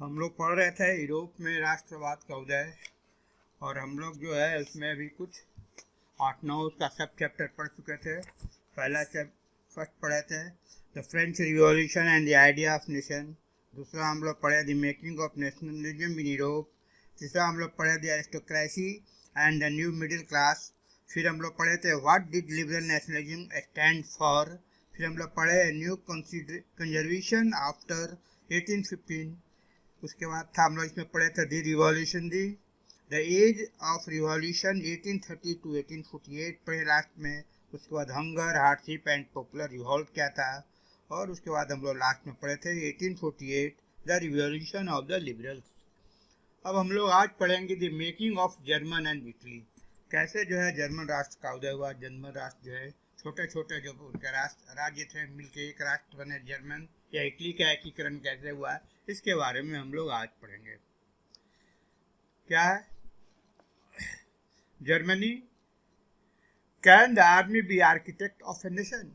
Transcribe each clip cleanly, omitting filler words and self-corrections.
हम लोग पढ़ रहे थे यूरोप में राष्ट्रवाद का उदय, और हम लोग जो है उसमें भी कुछ 8-9 उसका सब चैप्टर पढ़ चुके थे। फर्स्ट पढ़े थे the French revolution and the idea of nation. दूसरा हम लोग पढ़े the making of nationalism in Europe. तीसरा हम लोग पढ़े the aristocracy and the new middle class. फिर हम लोग पढ़े थे what did liberal nationalism stand for. फिर हम लोग पढ़े न्यू कंजर्वेशन आफ्टर 1815। उसके बाद था हम लोग इसमें पढ़े थे the revolution the age of revolution 1830 to 1848 पढ़े लास्ट में। उसके बाद hunger, hardship and popular revolt क्या था, और उसके बाद हम लोग लास्ट में पढ़े थे 1848 the revolution of the liberals. अब हम लोग आज पढ़ेंगे the making of German and Italy. कैसे जो है जर्मन राष्ट्र का उदय हुआ। जर्मन राष्ट्र जो है छोटे छोटे जो उनके राज्य थे मिलके एक राष्ट्र बने जर्मन, या इटली का एकीकरण कैसे हुआ, इसके बारे में हम लोग आज पढ़ेंगे। क्या है Germany? Can the army be architect of a nation?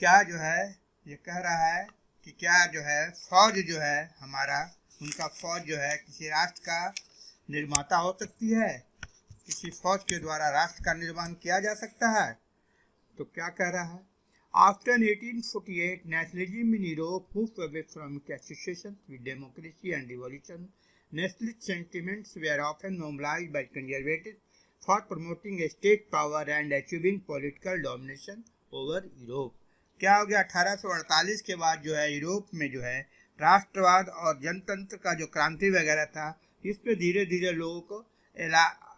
क्या जो है ये कह रहा है कि क्या जो है फौज जो है हमारा, उनका फौज जो है किसी राष्ट्र का निर्माता हो सकती है? किसी फौज के द्वारा राष्ट्र का निर्माण किया जा सकता है? तो क्या कह रहा है? After 1848, nationalism in Europe moved away from its association with democracy and revolution. Nationalist sentiments were often mobilized by conservatives for promoting a state power and achieving political domination over Europe. क्या हो गया? 1848 के बाद जो है Europe में जो है राष्ट्रवाद और जनतंत्र का जो क्रांति वगैरह था, इसमें धीरे धीरे लोगों को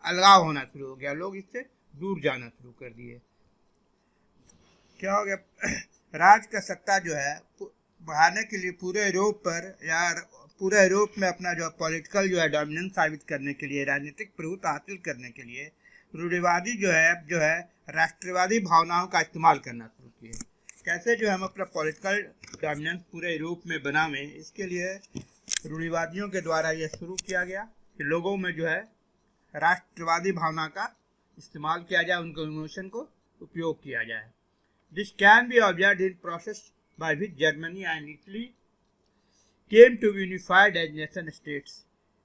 अलगाव होना शुरू हो गया। लोग इससे दूर जाना शुरू कर दिए। क्या हो गया? राज का सत्ता जो है बढ़ाने के लिए पूरे यूरोप पर, या पूरे यूरोप में अपना जो पॉलिटिकल जो है डोमिनेंस साबित करने के लिए, राजनीतिक प्रभुत्व हासिल करने के लिए रूढ़िवादी जो है राष्ट्रवादी भावनाओं का इस्तेमाल करना शुरू किए। कैसे जो हम अपना पॉलिटिकल डोमिनेंस पूरे यूरोप में बनावें, इसके लिए रूढ़िवादियों के द्वारा यह शुरू किया गया कि लोगों में जो है राष्ट्रवादी भावना का इस्तेमाल किया जाए, उनके इमोशन को उपयोग किया जाए। This can be observed in process by which Germany and Italy came to be unified as nation states.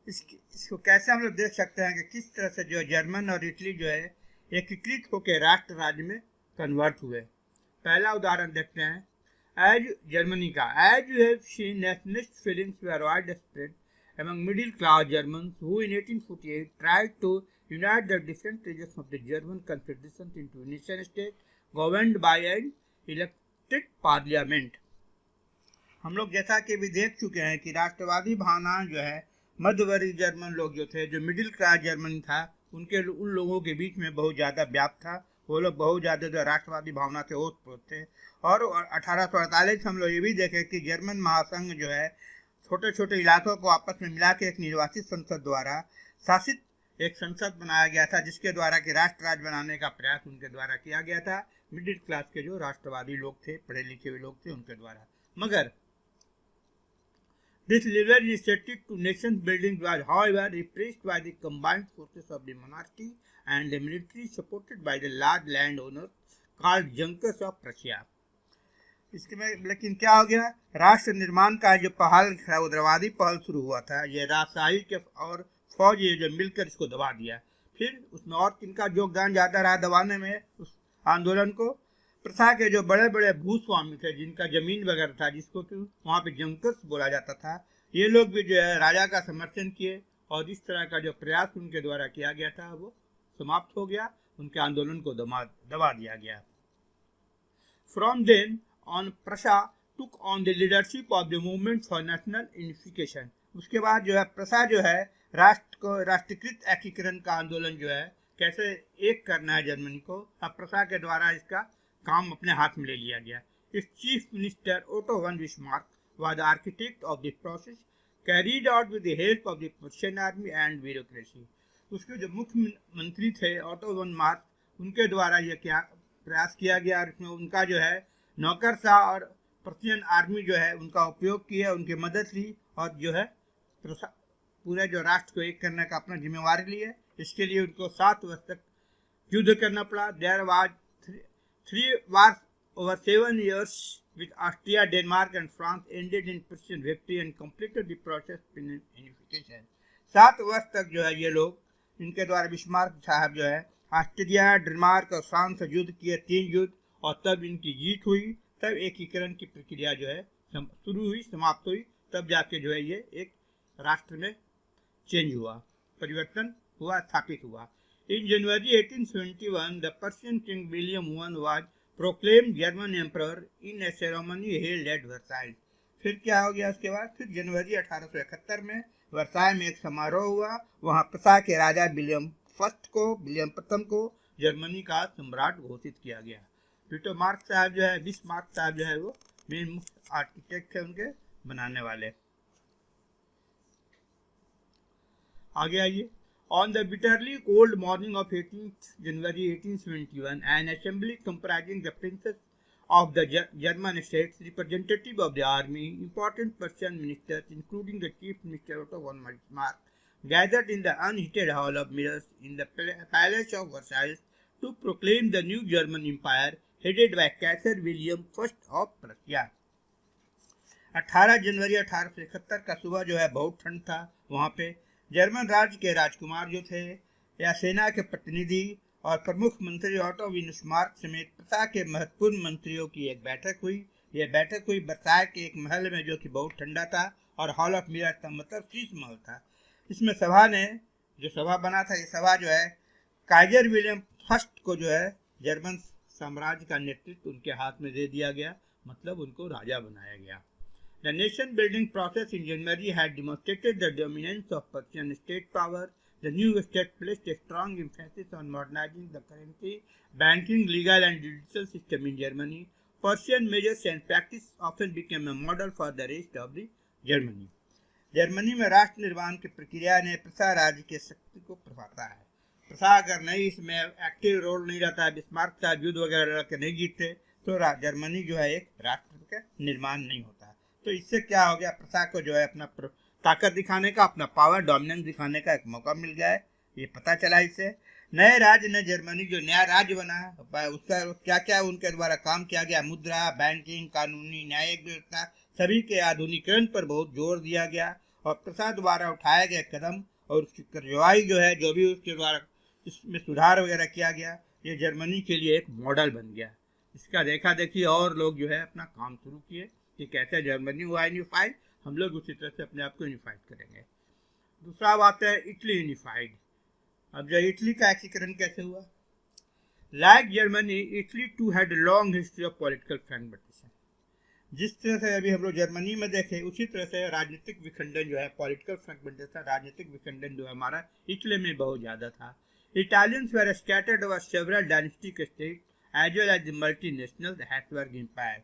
इसको कैसे हम लोग देख सकते हैं कि किस तरह से जो जर्मन और इटली जो है एकीकृत होकर राष्ट्र राज्य में कन्वर्ट हुए। पहला उदाहरण देखते हैं एज जर्मनी का। As you have seen nationalist feelings were widespread among middle class Germans who in 1848 tried to unite the different regions of the German Confederation into a nation state governed by an elected parliament. हम लोग जैसा कि भी देख चुके हैं कि राष्ट्रवादी भावना जो है मध्यवर्गीय जर्मन लोग जो थे, जो मिडिल क्लास जर्मन था, उन लोगों के बीच में बहुत ज़्यादा व्याप्त था। वो लोग बहुत ज़्यादा जो राष्ट्रवादी भावना से ओतप्रोत थे। और 1848 हम लोग ये भी देखे कि जर्मन महासंघ जो है छोटे छोटे इलाकों को आपस में मिला के एक निर्वाचित संसद द्वारा शासित एक संसद बनाया गया था, जिसके द्वारा कि राष्ट्र राज्य बनाने का प्रयास उनके द्वारा किया गया था, मिडिल क्लास के जो राष्ट्रवादी लोग थे, पढ़े लिखे हुए लोग थे, उनके द्वारा। मगर this liberal initiative to nation building was however repressed by the combined forces of the monarchy and the military supported by the large landowners called Junkers of Prussia. इसके में लेकिन क्या हो गया? राष्ट्र निर्माण का जो पहल है, उदारवादी पहल शुरू हुआ था, ये राजशाही के और फौज ये जो मिलकर इसको दबा दिया। फिर उसमें और किनका योगदान ज़्यादा रहा दबाने में उस आंदोलन को? प्रथा के जो बड़े बड़े भूस्वामी थे, जिनका जमीन वगैरह था, जिसको कि वहाँ पे जंकर्स बोला जाता था, ये लोग भी जो है राजा का समर्थन किए, और इस तरह का जो प्रयास उनके द्वारा किया गया था वो समाप्त हो गया। उनके आंदोलन को दबा दिया गया। From then on Prussia took on the leadership of the movement for national unification. उसके बाद जो है प्रशा जो है राष्ट्र को राष्ट्रीयकृत एकीकरण का आंदोलन जो है कैसे एक करना है जर्मनी को, अब प्रशा के द्वारा इसका काम अपने हाथ में ले लिया गया। इस chief minister auto von Bismarck was the architect of this process, carried out with the help of the Prussian army and bureaucracy. उसके जो मुख्य मंत्री थे ओटो वन मार्क, उनके द्वारा यह क्या प्रयास किया गया, और इसमें उनका जो है नौकरशाह और प्रशियन आर्मी जो है उनका उपयोग किया, उनकी मदद ली, और जो है पूरे जो राष्ट्र को एक करने का अपना जिम्मेवारी लिए। इसके लिए उनको 7 वर्ष तक युद्ध करना पड़ा। There was 3 wars over 7 years with Austria, Denmark and France ended in Prussian victory and completed the process of unification. 7 वर्ष तक जो है ये लोग इनके द्वारा बिस्मार्क साहब जो है ऑस्ट्रिया, डेनमार्क और फ्रांस से युद्ध किए, 3 युद्ध, और तब इनकी जीत हुई। तब एकीकरण की प्रक्रिया जो है शुरू हुई, समाप्त हुई, तब जाके जो है ये एक राष्ट्र में चेंज हुआ, परिवर्तन हुआ, स्थापित हुआ। In January 1871, the Persian king William I was proclaimed German emperor in a ceremony held at Versailles. फिर क्या हो गया उसके बाद? फिर जनवरी 1871 में वर्साय में एक समारोह हुआ। वहां प्रसा के राजा विलियम प्रथम को जर्मनी का सम्राट घोषित किया गया। बिस्मार्क साहब जो है वो मेन मुख्य आर्किटेक्ट है उनके बनाने वाले। आगे आइए। On the bitterly cold morning of 18th January 1871, an assembly comprising the princes of the German states, representative of the army, important Persian ministers, including the chief minister Otto von Bismarck, gathered in the unheated hall of mirrors in the palace of Versailles to proclaim the new German empire headed by Kaiser William I of Prussia। 18 जनवरी 1871 का सुबह जो है बहुत ठंड था। वहां पे German राज्य के राजकुमार जो थे या सेना के प्रतिनिधि और प्रमुख मंत्री ऑटो von बिस्मार्क समेत प्रसा के महत्वपूर्ण मंत्रियों की एक बैठक हुई। यह बैठक हुई वर्साय के एक महल में जो कि बहुत ठंडा था और हॉल ऑफ मिरर्स का मतलब शीश महल था। इसमें सभा ने जो सभा बना था, ये सभा जो है काइजर विलियम फर्स्ट को जो है जर्मन साम्राज्य का नेतृत्व उनके हाथ में दे दिया गया, मतलब उनको राजा बनाया गया। The nation-building process in January had demonstrated the dominance of Persian state power. The new state placed a strong emphasis on modernizing the currency, banking, legal and judicial system in Germany. Persian measures and practice often became a model for the rest of the Germany. Germany में राष्ट्र निर्माण की प्रक्रिया ने प्रसा राज्य के शक्ति को प्रभाता है। प्रसा अगर नहीं इसमें एक्टिव रोल नहीं रहता है, बिस्मार्क साहब युद्ध वगैरह लड़के नहीं जीतते, तो जर्मनी जो है एक राष्ट्र का निर्माण नहीं होता। तो इससे क्या हो गया, प्रसा को जो है अपना ताकत दिखाने का, अपना पावर डोमिनेंस दिखाने का एक मौका मिल गया है, ये पता चला इससे। नए राज्य ने जर्मनी जो नया राज्य बना है उसका क्या क्या उनके द्वारा काम किया गया, मुद्रा, बैंकिंग, कानूनी, न्यायिक व्यवस्था, सभी के आधुनिकीकरण पर बहुत जोर दिया गया और प्रसा द्वारा उठाए गए कदम और उसकी कार्रवाई जो है, जो भी उसके द्वारा इसमें सुधार वगैरह किया गया, ये जर्मनी के लिए एक मॉडल बन गया। इसका देखा देखी और लोग जो है अपना काम शुरू किए कि कैसे जर्मनी हुआ यूनिफाइड, हम लोग उसी तरह से अपने आप को यूनिफाइड करेंगे। दूसरा बात है इटली यूनिफाइड। अब जो इटली का एकीकरण कैसे हुआ? Like Germany, Italy too had long history of political fragmentation. जिस तरह से अभी हम लोग जर्मनी में देखे, उसी तरह से राजनीतिक विखंडन जो है, पॉलिटिकल फ्रैगमेंटेशन, राजनीतिक विखंडन जो है हमारा इटली में बहुत ज़्यादा था। Italians were scattered over several dynastic state as well as the multinational Habsburg empire.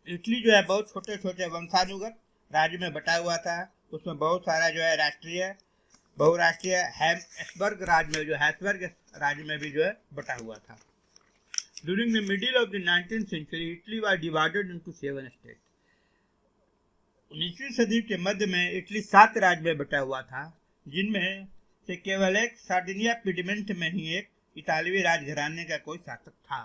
Italy जो है बहुत छोटे छोटे वंशानुगत राज्य में बटा हुआ था। उसमें बहुत सारा जो है राष्ट्रीय, बहुराष्ट्रीय हैब्सबर्ग राज्य में, जो हैब्सबर्ग राज्य में भी जो है बटा हुआ था। During the middle of the 19th century Italy was divided into 7 state. 19वीं सदी के मध्य में इटली 7 राज्य में बटा हुआ था, जिनमें से केवल एक सार्डिनिया पिडमेंट में ही एक इतालवी राजघराने का कोई शासक था।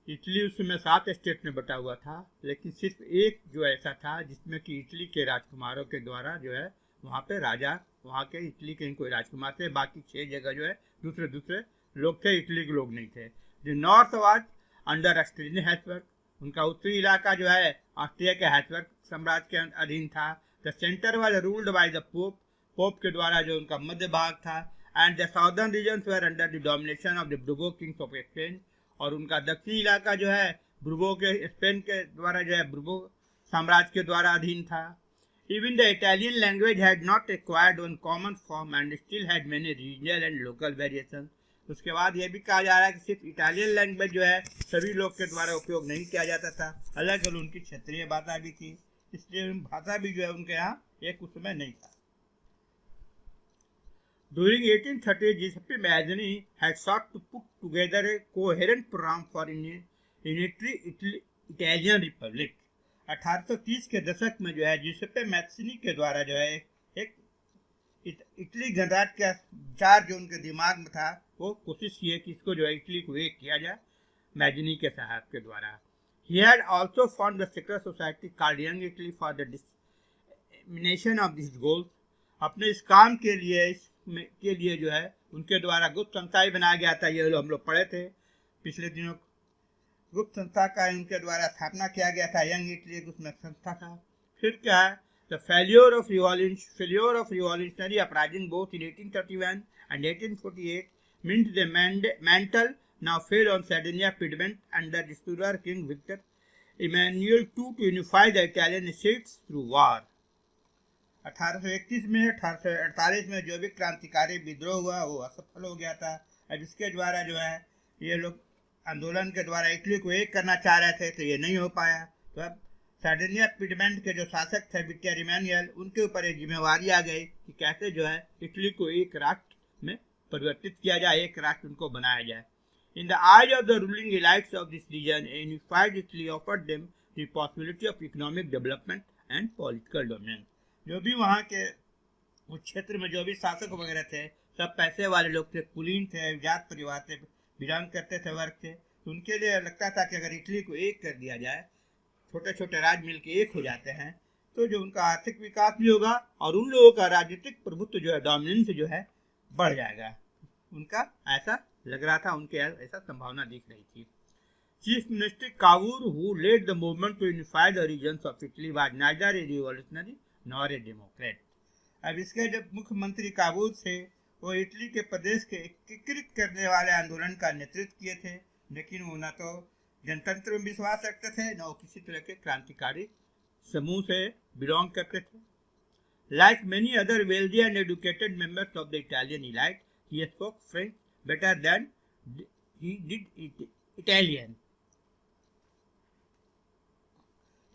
इटली उस समय 7 स्टेट में बटा हुआ था, लेकिन सिर्फ एक जो ऐसा था जिसमें कि इटली के राजकुमारों के द्वारा जो है वहाँ पे राजा, वहाँ के इटली के कोई राजकुमार थे, बाकी 6 जगह जो है दूसरे दूसरे लोग थे, इटली के लोग नहीं थे। The north was under Austrian Habsburg, उनका उत्तरी इलाका जो है ऑस्ट्रिया के हैब्सबर्ग साम्राज्य के अधीन था। The centre was ruled by the pope, pope के द्वारा जो उनका मध्य भाग था। And the southern regions were under the domination of the Bourbon kings of Spain, और उनका दक्षिणी इलाका जो है ब्रूगो के, स्पेन के द्वारा जो है ब्रूगो साम्राज्य के द्वारा अधीन था। Even the Italian language had not acquired one common form and still had many regional and local variation. उसके बाद यह भी कहा जा रहा है कि सिर्फ इटालियन लैंग्वेज जो है सभी लोग के द्वारा उपयोग नहीं किया जाता था, अलग अलग उनकी क्षेत्रीय भाषा भी थी, इसलिए भाषा भी जो है उनके यहाँ एक उस समय नहीं था। During 1830, Giuseppe Mazzini had sought to put together a coherent program for unitary Italian Republic. 1830 के दशक में जो है जिसेप्पे मैत्सिनी के द्वारा जो है एक इटली गणराज्य का विचार जो उनके दिमाग में था, वो कोशिश की है कि इसको जो है इटली को एक किया जाए। मैजनी के साहब के द्वारा। He had also formed a secret society called Young Italy for the dissemination of these goals. अपने इस काम के लिए जो है उनके द्वारा गुप्त संस्था ही बनाया गया था। ये हम लोग पढ़े थे पिछले दिनों। गुप्त संस्था का उनके द्वारा स्थापना किया गया था, यंग इटली गुप्त संस्था था। फिर क्या है, the failure of revolutionary uprising both in 1831 and 1848 meant the mantle now fell on Sardinia Piedmont under the Tudor King Victor Emmanuel II to unify the Italian states through war. 1831 में 1848 में जो भी क्रांतिकारी विद्रोह हुआ वो असफल हो गया था। अब इसके द्वारा जो है ये लोग आंदोलन के द्वारा इटली को एक करना चाह रहे थे, तो ये नहीं हो पाया। तो अब सार्डिनिया पिडमेंट के जो शासक थे विक्टर इमैनुअल, उनके ऊपर एक जिम्मेवारी आ गई कि कैसे जो है इटली को एक राष्ट्र में परिवर्तित किया जाए, एक राष्ट्र उनको बनाया जाए। In the eyes of the ruling elites of this region, a unified Italy offered them the possibility of economic development and political dominance. जो भी वहाँ के उस क्षेत्र में जो भी शासक वगैरह थे, सब पैसे वाले लोग थे, कुलीन थे, जात परिवार से बिलोंग करते थे, वर्ग थे। तो उनके लिए लगता था कि अगर इटली को एक कर दिया जाए, छोटे छोटे राज्य मिलकर एक हो जाते हैं, तो जो उनका आर्थिक विकास भी होगा और उन लोगों का राजनीतिक प्रभुत्व जो है, डोमिनेंस जो है, बढ़ जाएगा। उनका ऐसा लग रहा था, उनके ऐसा संभावना दिख रही थी। Chief minister Cavour who led the movement to unify the regions of Italy was neither a revolutionary nor a democrat. अब इसके जब मुख्यमंत्री काबूल थे, वो इटली के प्रदेश के एकीकृत करने वाले आंदोलन का नेतृत्व किए थे, लेकिन वो न तो जनतंत्र में विश्वास रखते थे, न किसी तरह के क्रांतिकारी समूह से बिलोंग करते थे। Like many other wealthy and educated members of the Italian elite, he spoke French better than he did Italian.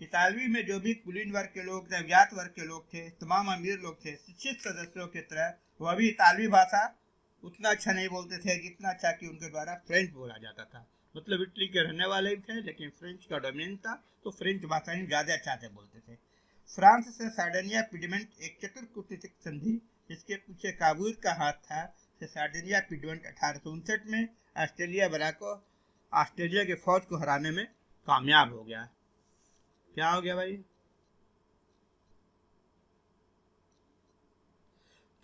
इतालवी में जो भी कुलीन वर्ग के लोग थे, अज्ञात वर्ग के लोग थे, तमाम अमीर लोग थे, शिक्षित सदस्यों की तरह वह भी इतालवी भाषा उतना अच्छा नहीं बोलते थे जितना अच्छा कि उनके द्वारा फ्रेंच बोला जाता था। मतलब इटली के रहने वाले ही थे, लेकिन फ्रेंच का डोमिनेंस था, तो फ्रेंच भाषा ही ज़्यादा अच्छा से बोलते थे। फ्रांस से सार्डिनिया पिडमेंट एक चतुर्कूटनीतिक संधि, जिसके पीछे काबूल का हाथ था, से सार्डिनिया पिडमेंट 1859 में ऑस्ट्रेलिया बनाकर ऑस्ट्रेलिया के फौज को हराने में कामयाब हो गया। क्या हो गया भाई?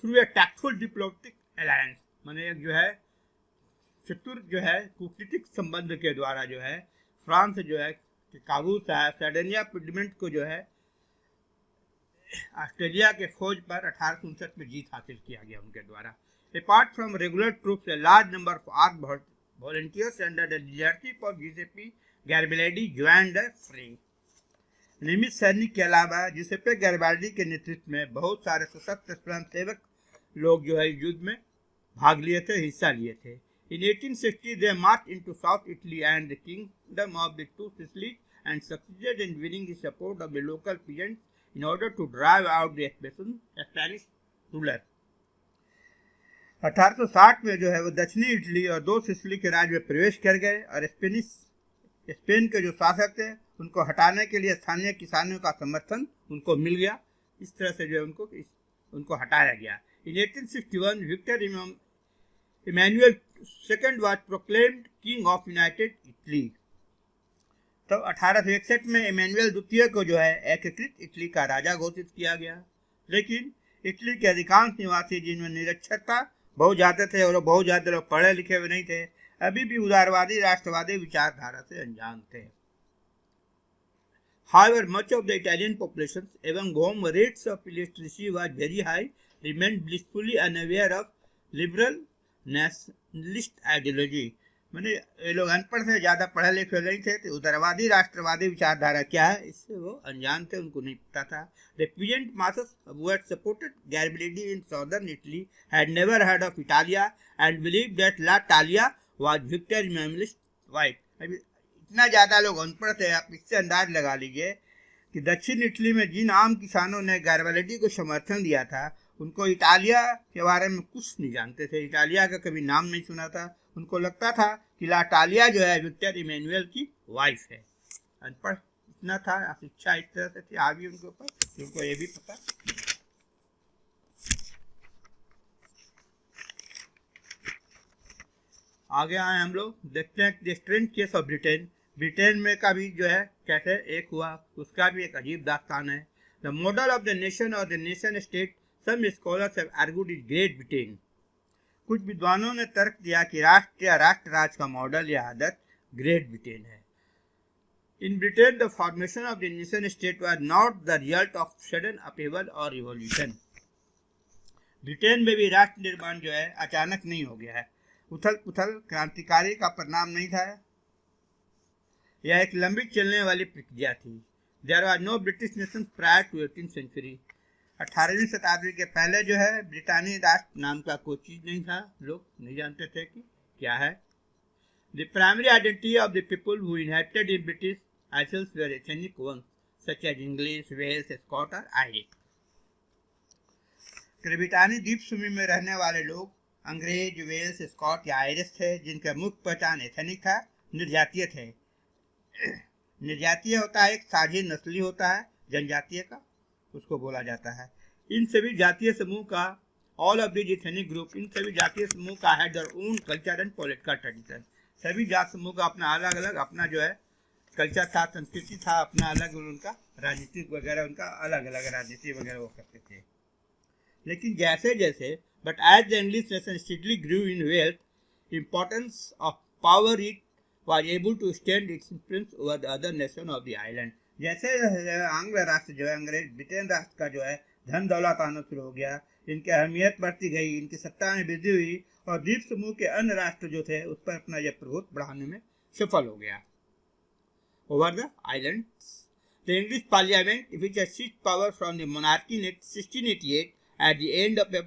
Through a tactful diplomatic alliance, माने एक जो है चतुर जो है कूटनीतिक संबंध के द्वारा जो है फ्रांस जो है काबू था, सार्डिनिया पिडमेंट को जो है ऑस्ट्रेलिया के फौज पर 1859 में जीत हासिल किया गया उनके द्वारा। Apart from regular troops, a large number of armed volunteers under the leadership of Giuseppe Garibaldi joined the fray. नियमित सैनिक के अलावा जिसेपे गैरिबाल्डी के नेतृत्व में बहुत सारे सशस्त्र स्वयंसेवक लोग जो है युद्ध में भाग लिए थे, हिस्सा लिए थे। In 1860 they marched into South Italy and the kingdom of the two Sicilies and succeeded in winning the support of the local peasants in order to drive out the Spanish ruler. 1860 में जो है वो दक्षिणी Italy और दो Sicily के राज्य में प्रवेश कर गए और स्पेन के जो शासक थे उनको हटाने के लिए स्थानीय किसानों का समर्थन उनको मिल गया। इस तरह से जो है उनको हटाया गया। In 1861 Victor Emmanuel II was proclaimed king of united Italy. तो 1861 में इमैनुअल द्वितीय को जो है एकीकृत इटली का राजा घोषित किया गया। लेकिन इटली के अधिकांश निवासी जिनमें निरक्षरता बहुत ज़्यादा थे और बहुत ज़्यादा लोग पढ़े लिखे हुए नहीं थे, अभी भी उदारवादी राष्ट्रवादी विचारधारा से अनजान थे। However, much of the Italian population, even whom rates of illiteracy was very high, remained blissfully unaware of liberal nationalist ideology. मैंने ये लोग अनपढ़ थे, ज़्यादा पढ़े लिखे नहीं थे, तो उदारवादी राष्ट्रवादी विचारधारा क्या है इससे वो अनजान थे, उनको नहीं पता था। The peasant masses who had supported Garibaldi in southern Italy had never heard of Italia and believed that La Talia was Victor Emmanuel's wife. अभी इतना ज़्यादा लोग अनपढ़ थे, आप इससे अंदाज लगा लीजिए कि दक्षिण इटली में जिन आम किसानों ने गैरिबाल्डी को समर्थन दिया था, उनको इटालिया के बारे में कुछ नहीं जानते थे, इटालिया का कभी नाम नहीं सुना था। उनको लगता था कि ला टालिया जो है विक्टर इमैनुअल की वाइफ है। अनपढ़ इतना था, शिक्षा इस तरह से थी आगे उनके ऊपर, उनको ये भी पता। आगे आए हम लोग, देखते हैं the strange case of Britain. Britain में का भी जो है कैसे एक हुआ, उसका भी एक अजीब दास्तान है। The model of the nation और the nation state, some scholars have argued is Great Britain. कुछ विद्वानों ने तर्क दिया कि राष्ट्र या राष्ट्र राज का मॉडल या आदत ग्रेट ब्रिटेन है। In Britain the formation of the nation state was not the result of sudden upheaval और रिवॉल्यूशन। ब्रिटेन में भी राष्ट्र निर्माण जो है अचानक नहीं हो गया है, उथल पुथल क्रांतिकारी का परिणाम नहीं था, यह एक लंबी चलने वाली प्रक्रिया थी। There was no British nation prior to 18th century. 18वीं शताब्दी के पहले जो है ब्रिटानी राष्ट्र नाम का कोई चीज नहीं था, लोग नहीं जानते थे कि क्या है। The primary identity of the people who inherited in British isles were ethnic ones such as English, Welsh, Scot और आयरिश। ब्रिटानी द्वीप समूह में रहने वाले लोग अंग्रेज, वेल्स, स्कॉट या आयरिश थे, जिनका मुख्य पहचान एथनिक था, निर्जातीय थे। निर्जातीय होता है एक साझी नस्ली होता है, जनजातीय का उसको बोला जाता है। इन सभी जातीय समूह का, all of this ethnic group, इन सभी जातीय समूह का had their own culture and political tradition. सभी जात समूह का अपना अलग अलग अपना जो है कल्चर था, संस्कृति था, अपना अलग उनका राजनीतिक वगैरह, उनका अलग अलग राजनीति वगैरह वो करते थे। लेकिन जैसे जैसे but as the English nation steadily grew in wealth, importance of power, it was able to extend its influence over the other nation of the island। जैसे आंग्ल राष्ट्र जो है, अंग्रेज ब्रिटेन राष्ट्र का जो है धन दौलत आना शुरू हो गया, इनकी अहमियत बढ़ती गई, इनकी सत्ता में वृद्धि हुई और द्वीप समूह के अन्य राष्ट्र जो थे उस पर अपना यह प्रभुत्व बढ़ाने में सफल हो गया। Over the islands, the English parliament which had seized power from the monarchy in 1688 at the end of a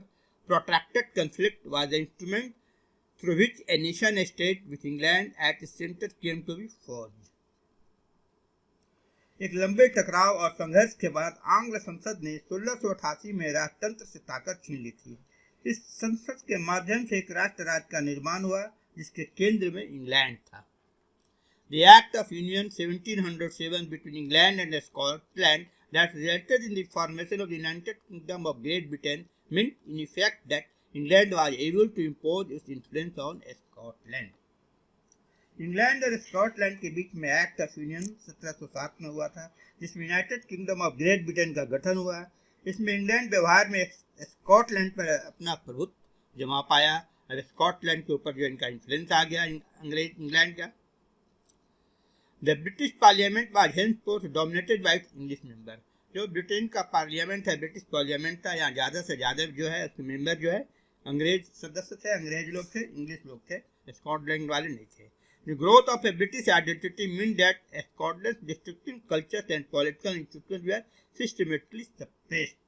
protracted conflict was the instrument through which a nation state with England at its center came to be forged। एक लंबे टकराव और संघर्ष के बाद आंग्ल संसद ने 1688 में राजतंत्र से ताकत छीन ली थी। इस संसद के माध्यम से एक राष्ट्र राज्य का निर्माण हुआ जिसके केंद्र में इंग्लैंड था। The Act of Union 1707 between England and Scotland that resulted in the formation of the United Kingdom of Great Britain meant in effect that England was able to impose its influence on Scotland। England और Scotland के बीच में act of union 1707 में हुआ था, जिसमें United kingdom of great Britain का गठन हुआ। इसमें इंग्लैंड व्यवहार में स्कॉटलैंड पर अपना प्रभुत्व जमा पाया और स्कॉटलैंड के ऊपर जो इनका इन्फ्लुएंस आ गया अंग्रेज इंग्लैंड का। The British parliament was henceforth dominated by English member. जो ब्रिटेन का पार्लियामेंट है, ब्रिटिश पार्लियामेंट था, यहाँ ज़्यादा से ज़्यादा जो है उसके मेंबर जो है अंग्रेज सदस्य थे, अंग्रेज लोग थे, इंग्लिश लोग थे, स्कॉटलैंड वाले नहीं थे। The growth of a British identity meant that Scotland's distinctive cultures and political institutions were systematically suppressed।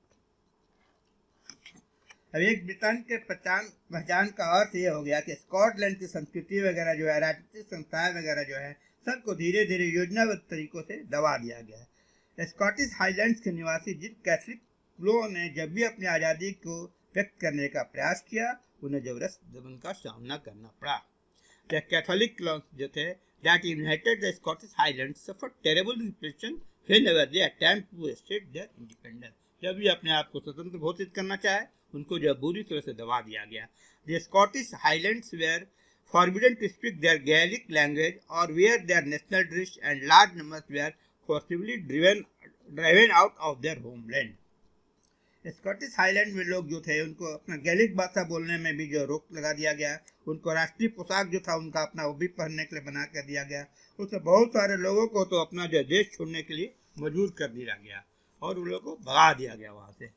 अब एक ब्रिटेन के पहचान का अर्थ ये हो गया कि स्कॉटलैंड की संस्कृति वगैरह जो है, राजनीतिक संस्थाएं वगैरह जो है, सबको धीरे धीरे योजनाबद्ध तरीकों से दबा दिया गया। स्कॉटिश हाईलैंड्स के निवासी जिन कैथलिक लोगों ने जब भी अपनी आज़ादी को व्यक्त करने का प्रयास किया, उन्हें जबरदस्त दमन का सामना करना पड़ा। The Catholic clerks जो थे that inhabited the Scottish Highlands suffered terrible repression whenever they attempt to assert their independence। जब भी अपने आप को स्वतंत्र घोषित करना चाहे, उनको जो बुरी तरह से दबा दिया गया। The Scottish Highlands were forbidden to speak their Gaelic language or wear their national dress, and large numbers were forcibly driven out of their homeland। Scottish highland में लोग जो थे उनको अपना गैलिक भाषा बोलने में भी जो रोक लगा दिया गया। उनको राष्ट्रीय पोशाक जो था उनका अपना वो भी पहनने के लिए बना कर दिया गया। उससे बहुत सारे लोगों को तो अपना जो देश छोड़ने के लिए मजबूर कर दिया गया और उन लोगों को भगा दिया गया वहाँ से।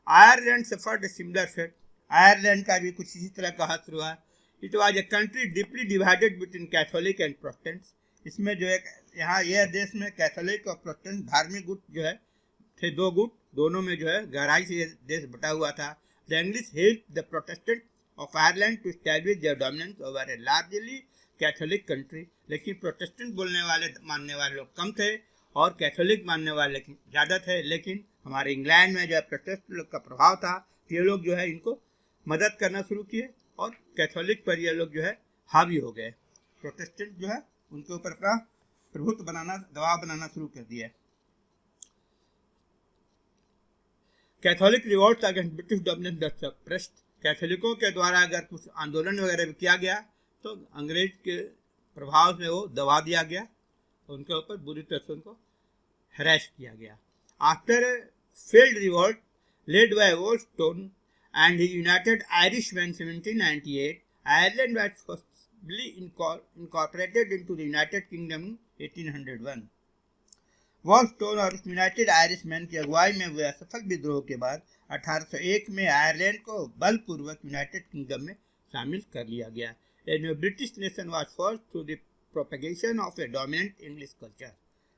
Ireland suffered similar fate. Ireland का भी कुछ इसी तरह का हाथ हुआ। It was a country deeply divided between Catholic and Protestants. इसमें जो है यहाँ यह देश में कैथोलिक और प्रोटेस्टेंट धार्मिक गुट जो है थे, दो गुट, दोनों में जो है गहराई से यह देश बटा हुआ था। The English help the Protestant of Ireland to establish their dominance over a largely Catholic country. लेकिन प्रोटेस्टेंट बोलने वाले मानने वाले लोग कम थे और कैथोलिक मानने वाले ज़्यादा थे। लेकिन हमारे इंग्लैंड में जो है प्रोटेस्टेंट लोग का प्रभाव था, ये लोग जो है इनको मदद करना शुरू किए और कैथोलिक पर ये लोग जो है हावी हो गए। प्रोटेस्टेंट जो है उनके ऊपर अपना प्रभुत्व बनाना, दबाव बनाना शुरू कर दिया। Catholic revolts against British dominance that suppressed कैथोलिकों के द्वारा अगर कुछ आंदोलन वगैरह भी किया गया तो अंग्रेज के प्रभाव में वो दबा दिया गया, उनके ऊपर बुरी तरह से उनको हरास किया गया। After failed revolt led by Wolfe Tone and his United Irishmen 1798, Ireland was forcibly incorporated into the United Kingdom in 1801. वॉलस्टोन और यूनाइटेड आयरिशमैन की अगुवाई में हुए असफल विद्रोह के बाद 1801 में आयरलैंड को बलपूर्वक यूनाइटेड किंगडम में शामिल कर लिया गया। A new British nation was forged through the propagation of a dominant English culture.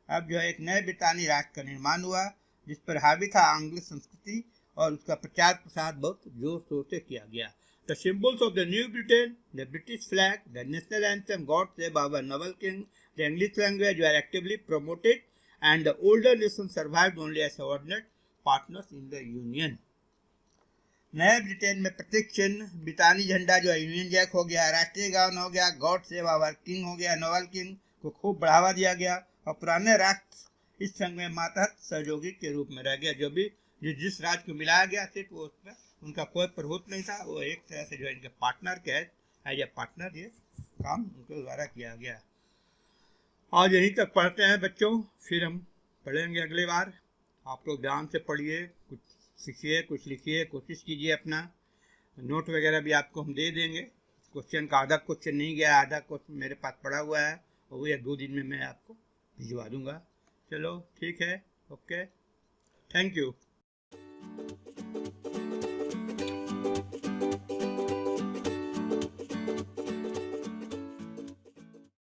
अब जो एक नए ब्रितानी राष्ट्र का निर्माण हुआ जिस पर हावी था आंग्ल संस्कृति, और उसका प्रचार प्रसार बहुत जोर शोर से किया गया। The symbols of the New Britain, the British flag, the national anthem, God Save Our Noble King, the English language were actively promoted, and the older nation survived only as subordinate partners in the Union. नए Britain में प्रतीक चिन्ह ब्रितानी झंडा जो union Jack हो गया, राष्ट्रीय गान हो गया, गॉड सेव आवर किंग हो गया, नोबल किंग को खूब बढ़ावा दिया गया, और पुराने राष्ट्र इस संघ में मातहत सहयोगी के रूप में रह गया। जो भी जिस राज्य को मिलाया गया सिर्फ वो उसमें उनका कोई प्रभुत्व नहीं था, वो एक तरह से जो इनके पार्टनर के एज ए पार्टनर ये काम उनके द्वारा किया गया। आज यहीं तक पढ़ते हैं बच्चों, फिर हम पढ़ेंगे अगली बार। आप लोग ध्यान से पढ़िए, कुछ सीखिए, कुछ लिखिए, कोशिश कीजिए। अपना नोट वगैरह भी आपको हम दे देंगे। क्वेश्चन का आधा क्वेश्चन नहीं गया, आधा क्वेश्चन मेरे पास पड़ा हुआ है, और वो 1-2 दिन में मैं आपको भिजवा दूंगा। चलो ठीक है, ओके, थैंक यू।